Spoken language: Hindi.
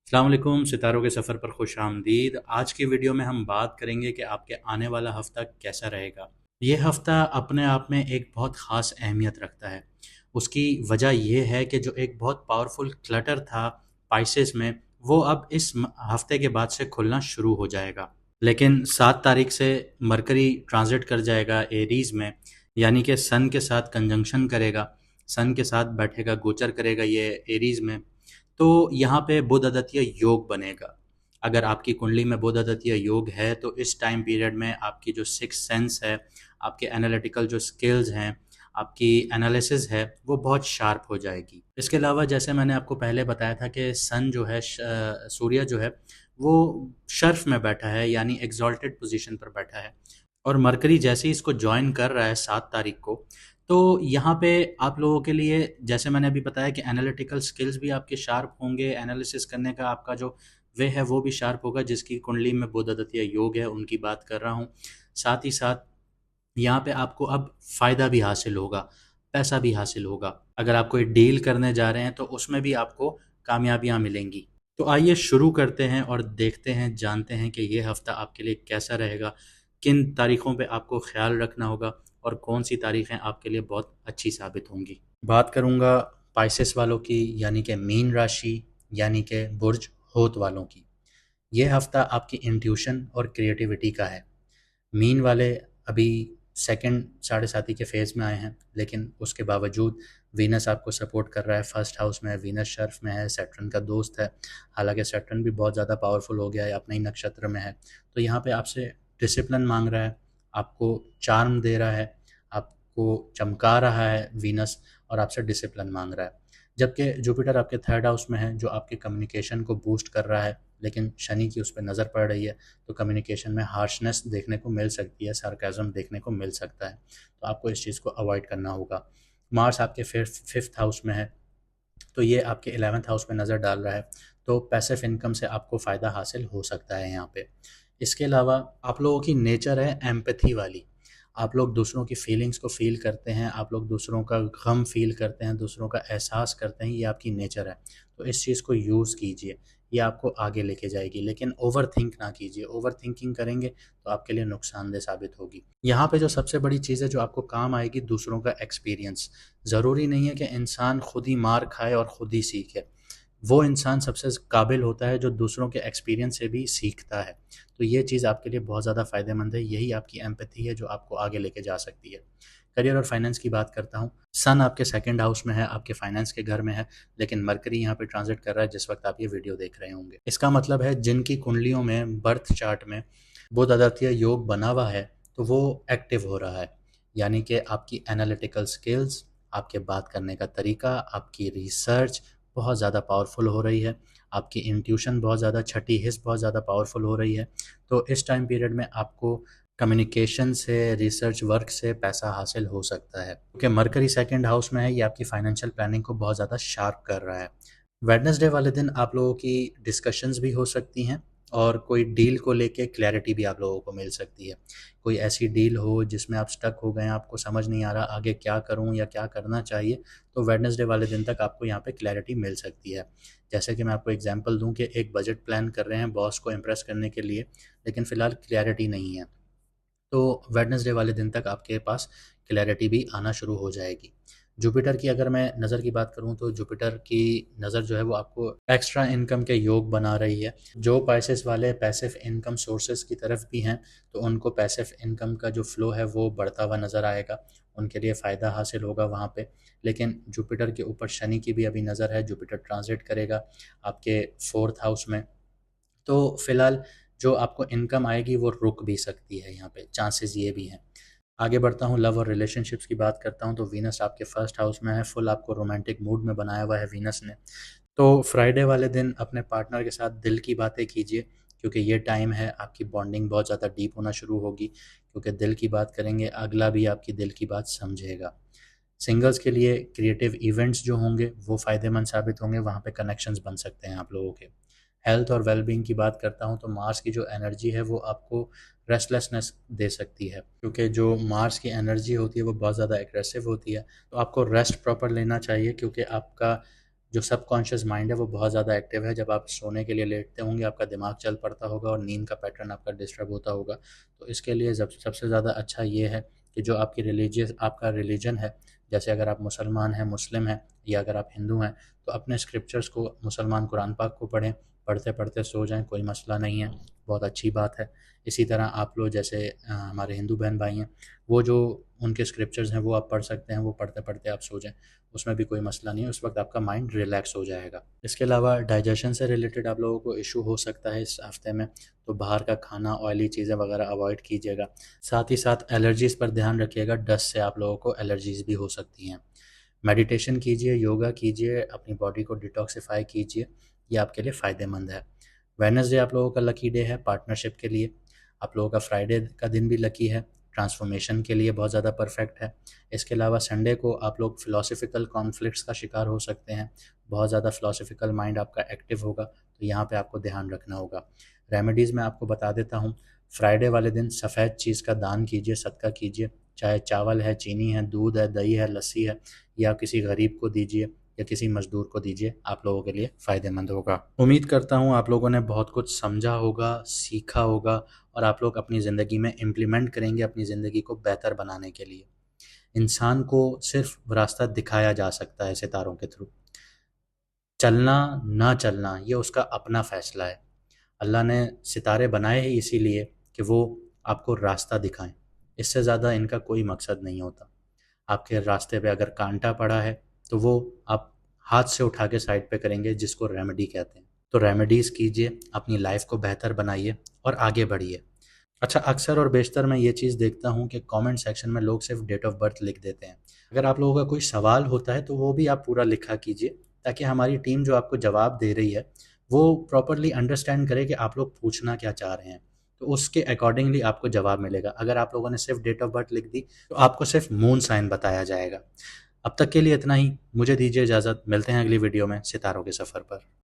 अस्सलाम वालेकुम, सितारों के सफ़र पर खुश आमदीद। आज की वीडियो में हम बात करेंगे कि आपके आने वाला हफ़्ता कैसा रहेगा। ये हफ़्ता अपने आप में एक बहुत ख़ास अहमियत रखता है। उसकी वजह ये है कि जो एक बहुत पावरफुल क्लटर था पाइसेस में, वो अब इस हफ़्ते के बाद से खुलना शुरू हो जाएगा। लेकिन 7 तारीख से मरकरी ट्रांज़िट कर जाएगा एरीज़ में, यानी कि सन के साथ कंजंक्शन करेगा, सन के साथ बैठेगा, गोचर करेगा ये एरीज़ में। तो यहाँ पे बुध आदित्य योग बनेगा। अगर आपकी कुंडली में बुध आदित्य योग है तो इस टाइम पीरियड में आपकी जो सिक्स सेंस है, आपके एनालिटिकल जो स्किल्स हैं, आपकी एनालिसिस है, वो बहुत शार्प हो जाएगी। इसके अलावा जैसे मैंने आपको पहले बताया था कि सन जो है सूर्य जो है वो शर्फ में बैठा है, यानी एग्जॉल्टेड पोजीशन पर बैठा है। और मरकरी जैसे ही इसको जॉइन कर रहा है 7 तारीख को, तो यहाँ पे आप लोगों के लिए जैसे मैंने अभी बताया कि एनालिटिकल स्किल्स भी आपके शार्प होंगे, एनालिसिस करने का आपका जो वे है वो भी शार्प होगा। जिसकी कुंडली में बुध आदित्य योग है उनकी बात कर रहा हूँ। साथ ही साथ यहाँ पे आपको अब फ़ायदा भी हासिल होगा, पैसा भी हासिल होगा। अगर आप कोई डील करने जा रहे हैं तो उसमें भी आपको कामयाबियाँ मिलेंगी। तो आइए शुरू करते हैं और देखते हैं, जानते हैं कि ये हफ़्ता आपके लिए कैसा रहेगा, किन तारीख़ों पे आपको ख़्याल रखना होगा और कौन-सी तारीख़ें आपके लिए बहुत अच्छी साबित होंगी। बात करूँगा पाइसेस वालों की, यानी कि मीन राशि, यानी कि बुर्ज होत वालों की। ये हफ़्ता आपकी इंट्यूशन और क्रिएटिविटी का है। मीन वाले अभी सेकंड साढ़े साथी के फेज़ में आए हैं, लेकिन उसके बावजूद वीनस आपको सपोर्ट कर रहा है। फर्स्ट हाउस में है, वीनस शर्फ में है, सैटर्न का दोस्त है। हालांकि सैटर्न भी बहुत ज़्यादा पावरफुल हो गया है, अपने ही नक्षत्र में है। तो यहाँ पे आपसे डिसिप्लिन मांग रहा है, आपको चार्म दे रहा है, आपको चमका रहा है वीनस, और आपसे डिसिप्लिन मांग रहा है। जबकि जुपिटर आपके थर्ड हाउस में है, जो आपके कम्युनिकेशन को बूस्ट कर रहा है, लेकिन शनि की उस पर नज़र पड़ रही है। तो कम्युनिकेशन में हार्शनेस देखने को मिल सकती है, सार्केज़म देखने को मिल सकता है। तो आपको इस चीज़ को अवॉइड करना होगा। मार्स आपके फिफ्थ हाउस में है, तो ये आपके 11th हाउस में नज़र डाल रहा है। तो पैसिव इनकम से आपको फ़ायदा हासिल हो सकता है यहाँ पे। इसके अलावा आप लोगों की नेचर है एम्पैथी वाली। आप लोग दूसरों की फीलिंग्स को फ़ील करते हैं, आप लोग दूसरों का गम फ़ील करते हैं, दूसरों का एहसास करते हैं, ये आपकी नेचर है। तो इस चीज़ को यूज़ कीजिए, ये आपको आगे लेके जाएगी। लेकिन ओवरथिंक ना कीजिए, ओवरथिंकिंग करेंगे तो आपके लिए नुकसानदेह साबित होगी। यहाँ पे जो सबसे बड़ी चीज़ है जो आपको काम आएगी, दूसरों का एक्सपीरियंस। ज़रूरी नहीं है कि इंसान खुद ही मार खाए और खुद ही सीखे। वो इंसान सबसे काबिल होता है जो दूसरों के एक्सपीरियंस से भी सीखता है। तो ये चीज़ आपके लिए बहुत ज़्यादा फ़ायदेमंद है, यही आपकी एम्पैथी है जो आपको आगे लेके जा सकती है। करियर और फाइनेंस की बात करता हूँ। सन आपके सेकंड हाउस में है, आपके फाइनेंस के घर में है, लेकिन मरकरी यहाँ पे ट्रांजिट कर रहा है जिस वक्त आप ये वीडियो देख रहे होंगे। इसका मतलब है जिनकी कुंडलियों में बर्थ चार्ट में बुध आदित्य योग बना हुआ है, तो वो एक्टिव हो रहा है। यानी कि आपकी एनालिटिकल स्किल्स, आपके बात करने का तरीका, आपकी रिसर्च बहुत ज़्यादा पावरफुल हो रही है, आपकी इंट्यूशन बहुत ज़्यादा, छठी हिस्स बहुत ज़्यादा पावरफुल हो रही है। तो इस टाइम पीरियड में आपको कम्युनिकेशन से, रिसर्च वर्क से पैसा हासिल हो सकता है, क्योंकि मरकरी सेकंड हाउस में है, ये आपकी फाइनेंशियल प्लानिंग को बहुत ज़्यादा शार्प कर रहा है। वेडनेसडे वाले दिन आप लोगों की डिस्कशंस भी हो सकती हैं, और कोई डील को लेके क्लैरिटी भी आप लोगों को मिल सकती है। कोई ऐसी डील हो जिसमें आप स्टक हो गए हैं, आपको समझ नहीं आ रहा आगे क्या करूं या क्या करना चाहिए, तो वेडनेसडे वाले दिन तक आपको यहाँ पे क्लैरिटी मिल सकती है। जैसे कि मैं आपको एग्जांपल दूं कि एक बजट प्लान कर रहे हैं बॉस को इम्प्रेस करने के लिए, लेकिन फ़िलहाल क्लैरिटी नहीं है। तो वेडनेसडे वाले दिन तक आपके पास क्लैरिटी भी आना शुरू हो जाएगी। जुपिटर की अगर मैं नज़र की बात करूँ, तो जुपिटर की नज़र जो है वो आपको एक्स्ट्रा इनकम के योग बना रही है। जो पाइसेस वाले पैसिव इनकम सोर्सेज की तरफ भी हैं, तो उनको पैसिव इनकम का जो फ्लो है वो बढ़ता हुआ नज़र आएगा, उनके लिए फ़ायदा हासिल होगा वहाँ पे। लेकिन जुपिटर के ऊपर शनि की भी अभी नज़र है, जुपिटर ट्रांजिट करेगा आपके फोर्थ हाउस में। तो फिलहाल जो आपको इनकम आएगी वो रुक भी सकती है, यहाँ पे चांसेस ये भी हैं। आगे बढ़ता हूँ, लव और रिलेशनशिप्स की बात करता हूँ, तो वीनस आपके फर्स्ट हाउस में है, फुल आपको रोमांटिक मूड में बनाया हुआ है वीनस ने। तो फ्राइडे वाले दिन अपने पार्टनर के साथ दिल की बातें कीजिए, क्योंकि ये टाइम है आपकी बॉन्डिंग बहुत ज़्यादा डीप होना शुरू होगी, क्योंकि दिल की बात करेंगे, अगला भी आपकी दिल की बात समझेगा। सिंगल्स के लिए क्रिएटिव इवेंट्स जो होंगे वो फ़ायदेमंद साबित होंगे, वहाँ पे कनेक्शंस बन सकते हैं आप लोगों के। हेल्थ और वेलबींग की बात करता हूँ, तो मार्स की जो एनर्जी है वो आपको रेस्टलेसनेस दे सकती है, क्योंकि जो मार्स की एनर्जी होती है वो बहुत ज़्यादा एग्रेसिव होती है। तो आपको रेस्ट प्रॉपर लेना चाहिए, क्योंकि आपका जो सबकॉन्शियस माइंड है वो बहुत ज़्यादा एक्टिव है। जब आप सोने के लिए लेटते होंगे आपका दिमाग चल पड़ता होगा और नींद का पैटर्न आपका डिस्टर्ब होता होगा। तो इसके लिए सबसे ज़्यादा अच्छा ये है कि जो आपका रिलीजन है, जैसे अगर आप मुसलमान हैं, मुस्लिम हैं, या अगर आप हिंदू हैं, तो अपने स्क्रिप्चर्स को, मुसलमान कुरान पाक को पढ़ें, पढ़ते पढ़ते सो जाएं, कोई मसला नहीं है, बहुत अच्छी बात है। इसी तरह आप लोग जैसे हमारे हिंदू बहन भाई हैं, वो जो उनके स्क्रिप्चर्स हैं वो आप पढ़ सकते हैं, वो पढ़ते पढ़ते आप सो जाएं, उसमें भी कोई मसला नहीं है, उस वक्त आपका माइंड रिलैक्स हो जाएगा। इसके अलावा डाइजेशन से रिलेटेड आप लोगों को इशू हो सकता है इस हफ्ते में, तो बाहर का खाना, ऑयली चीज़ें वगैरह अवॉइड कीजिएगा। साथ ही साथ एलर्जीज़ पर ध्यान रखिएगा, डस्ट से आप लोगों को एलर्जीज़ भी हो सकती हैं। मेडिटेशन कीजिए, योगा कीजिए, अपनी बॉडी को डिटॉक्सिफाई कीजिए, ये आपके लिए फ़ायदेमंद है। वेडनेसडे आप लोगों का लकी डे है पार्टनरशिप के लिए। आप लोगों का फ्राइडे का दिन भी लकी है, ट्रांसफॉर्मेशन के लिए बहुत ज़्यादा परफेक्ट है। इसके अलावा संडे को आप लोग फ़िलॉसफिकल कॉन्फ्लिक्ट्स का शिकार हो सकते हैं, बहुत ज़्यादा फ़िलॉसफिकल माइंड आपका एक्टिव होगा, तो यहाँ पे आपको ध्यान रखना होगा। रेमेडीज़ मैं आपको बता देता हूँ। फ्राइडे वाले दिन सफ़ेद चीज़ का दान कीजिए, सदका कीजिए, चाहे चावल है, चीनी है, दूध है, दही है, लस्सी है, या किसी गरीब को दीजिए या किसी मज़दूर को दीजिए, आप लोगों के लिए फ़ायदेमंद होगा। उम्मीद करता हूँ आप लोगों ने बहुत कुछ समझा होगा, सीखा होगा, और आप लोग अपनी ज़िंदगी में इम्प्लीमेंट करेंगे अपनी ज़िंदगी को बेहतर बनाने के लिए। इंसान को सिर्फ रास्ता दिखाया जा सकता है सितारों के थ्रू, चलना ना चलना ये उसका अपना फ़ैसला है। अल्लाह ने सितारे बनाए ही इसीलिए कि वो आपको रास्ता दिखाएं, इससे ज़्यादा इनका कोई मकसद नहीं होता। आपके रास्ते पे अगर कांटा पड़ा है तो वो आप हाथ से उठा के साइड पे करेंगे, जिसको रेमेडी कहते हैं। तो रेमेडीज़ कीजिए, अपनी लाइफ को बेहतर बनाइए और आगे बढ़िए। अच्छा, अक्सर और बेशतर मैं ये चीज़ देखता हूँ कि कमेंट सेक्शन में लोग सिर्फ डेट ऑफ बर्थ लिख देते हैं। अगर आप लोगों का कोई सवाल होता है तो वो भी आप पूरा लिखा कीजिए, ताकि हमारी टीम जो आपको जवाब दे रही है वो प्रॉपरली अंडरस्टैंड करे कि आप लोग पूछना क्या चाह रहे हैं, तो उसके अकॉर्डिंगली आपको जवाब मिलेगा। अगर आप लोगों ने सिर्फ डेट ऑफ बर्थ लिख दी तो आपको सिर्फ मून साइन बताया जाएगा। अब तक के लिए इतना ही, मुझे दीजिए इजाज़त, मिलते हैं अगली वीडियो में सितारों के सफ़र पर।